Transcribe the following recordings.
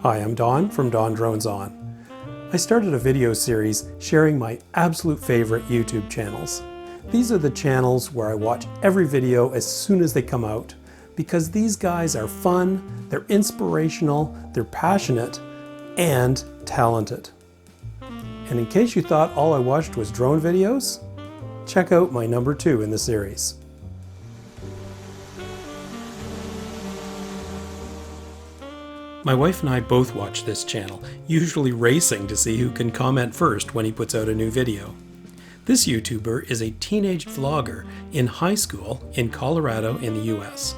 Hi, I'm Don from DonDronesOn. I started a video series sharing my absolute favorite YouTube channels. These are the channels where I watch every video as soon as they come out, because these guys are fun, they're inspirational, they're passionate, and talented. And in case you thought all I watched was drone videos, check out my number 2 in the series. My wife and I both watch this channel, usually racing to see who can comment first when he puts out a new video. This YouTuber is a teenage vlogger in high school in Colorado in the US.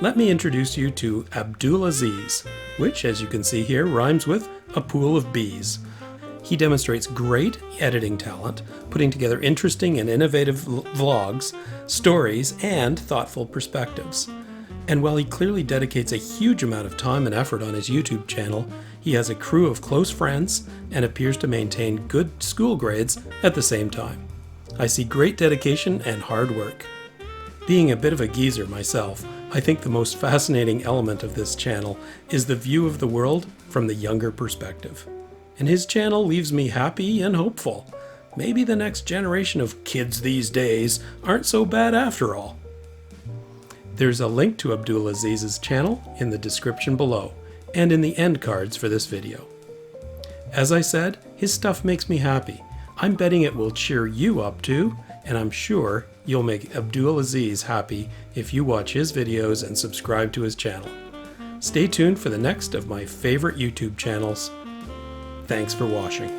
Let me introduce you to Abdulaziz, which, as you can see here, rhymes with a pool of bees. He demonstrates great editing talent, putting together interesting and innovative vlogs, stories, and thoughtful perspectives. And while he clearly dedicates a huge amount of time and effort on his YouTube channel, he has a crew of close friends and appears to maintain good school grades at the same time. I see great dedication and hard work. Being a bit of a geezer myself, I think the most fascinating element of this channel is the view of the world from the younger perspective. And his channel leaves me happy and hopeful. Maybe the next generation of kids these days aren't so bad after all. There's a link to Abdulaziz's channel in the description below and in the end cards for this video. As I said, his stuff makes me happy. I'm betting it will cheer you up too, and I'm sure you'll make Abdulaziz happy if you watch his videos and subscribe to his channel. Stay tuned for the next of my favorite YouTube channels. Thanks for watching.